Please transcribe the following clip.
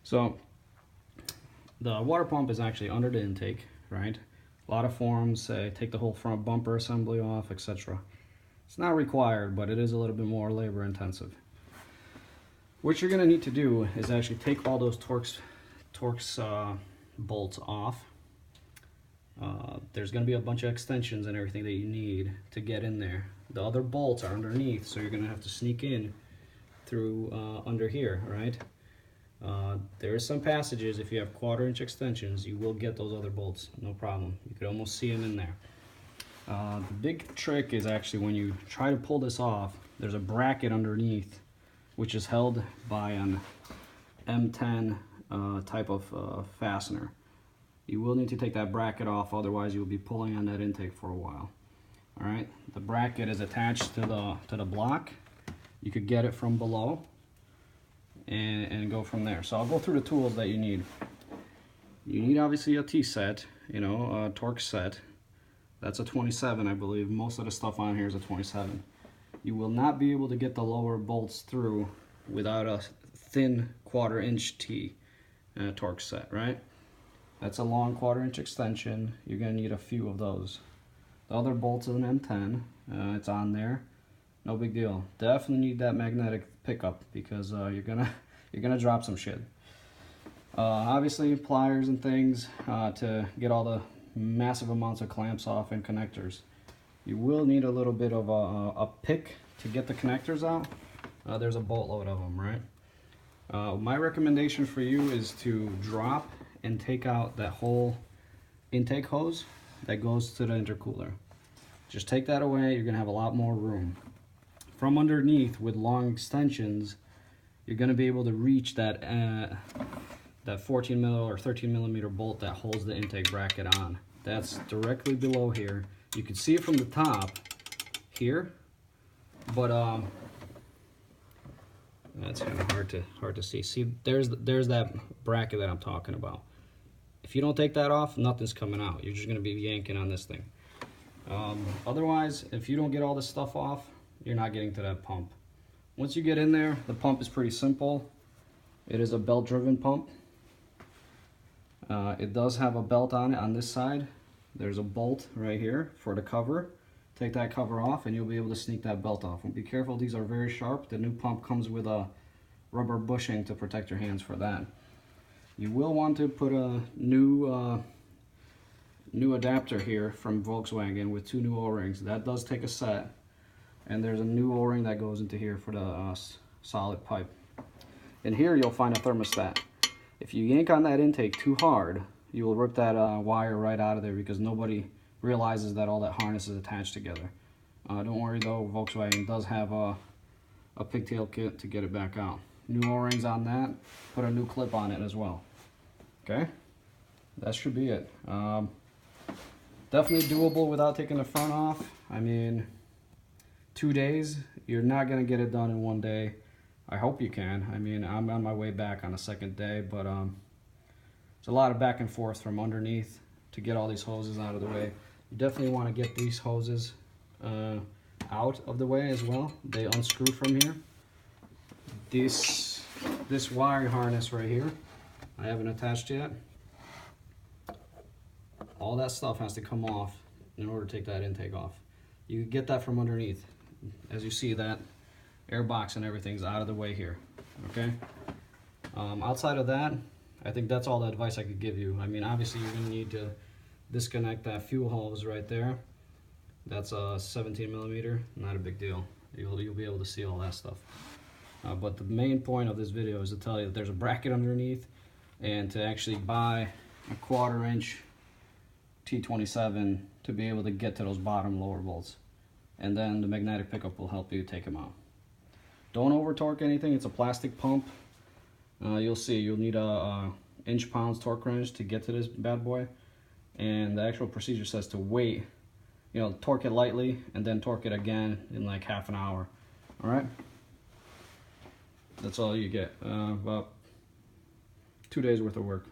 So the water pump is actually under the intake, right? A lot of forums say take the whole front bumper assembly off, etc. It's not required, but it is a little bit more labor intensive. What you're going to need to do is actually take all those Torx bolts off. There's going to be a bunch of extensions and everything that you need to get in there. The other bolts are underneath, so you're going to have to sneak in through under here, right? There is some passages, if you have 1/4" extensions, you will get those other bolts, no problem. You could almost see them in there. The big trick is actually when you try to pull this off, there's a bracket underneath which is held by an M10 type of fastener. You will need to take that bracket off, otherwise you'll be pulling on that intake for a while. Alright, the bracket is attached to the block. You could get it from below and go from there. So I'll go through the tools that you need. You need obviously a T-set, you know, a Torx set. That's a 27, I believe. Most of the stuff on here is a 27. You will not be able to get the lower bolts through without a thin 1/4" T Torx set, right? That's a long 1/4" extension. You're going to need a few of those. The other bolts is an M10. It's on there. No big deal. Definitely need that magnetic pickup because you're gonna drop some shit. Obviously pliers and things to get all the massive amounts of clamps off and connectors. You will need a little bit of a pick to get the connectors out. There's a boatload of them, right? My recommendation for you is to drop and take out that whole intake hose that goes to the intercooler. Just take that away, you're gonna have a lot more room. From underneath with long extensions, you're gonna be able to reach that 14 mil or 13 millimeter bolt that holds the intake bracket on. That's directly below here. You can see it from the top here, but that's kind of hard to see. See, there's that bracket that I'm talking about. If you don't take that off, nothing's coming out. You're just going to be yanking on this thing. Otherwise, if you don't get all this stuff off, you're not getting to that pump. Once you get in there, the pump is pretty simple. It is a belt-driven pump. It does have a belt on it on this side. There's a bolt right here for the cover. Take that cover off and you'll be able to sneak that belt off. And be careful, these are very sharp. The new pump comes with a rubber bushing to protect your hands for that. You will want to put a new adapter here from Volkswagen with 2 new O-rings. That does take a set. And there's a new O-ring that goes into here for the solid pipe. And here you'll find a thermostat. If you yank on that intake too hard, you will rip that wire right out of there because nobody realizes that all that harness is attached together. Don't worry though, Volkswagen does have a pigtail kit to get it back out. New O-rings on that, put a new clip on it as well. Okay, that should be it. Definitely doable without taking the front off. I mean, 2 days, you're not gonna get it done in 1 day. I hope you can. I mean, I'm on my way back on the 2nd day, but it's a lot of back and forth from underneath to get all these hoses out of the way. You definitely want to get these hoses out of the way as well. They unscrew from here. This wire harness right here, I haven't attached yet. All that stuff has to come off in order to take that intake off. You get that from underneath. As you see, that air box and everything's out of the way here, okay? Outside of that, I think that's all the advice I could give you. I mean, obviously you're gonna need to disconnect that fuel hose right there. That's a 17 millimeter, not a big deal. You'll be able to see all that stuff. But the main point of this video is to tell you that there's a bracket underneath and to actually buy a 1/4" T27 to be able to get to those bottom lower bolts. And then the magnetic pickup will help you take them out. Don't over torque anything, it's a plastic pump. You'll see, you'll need a inch-pounds torque wrench to get to this bad boy. And the actual procedure says to wait, you know, torque it lightly and then torque it again in like half an hour. All right? That's all you get. About 2 days worth of work.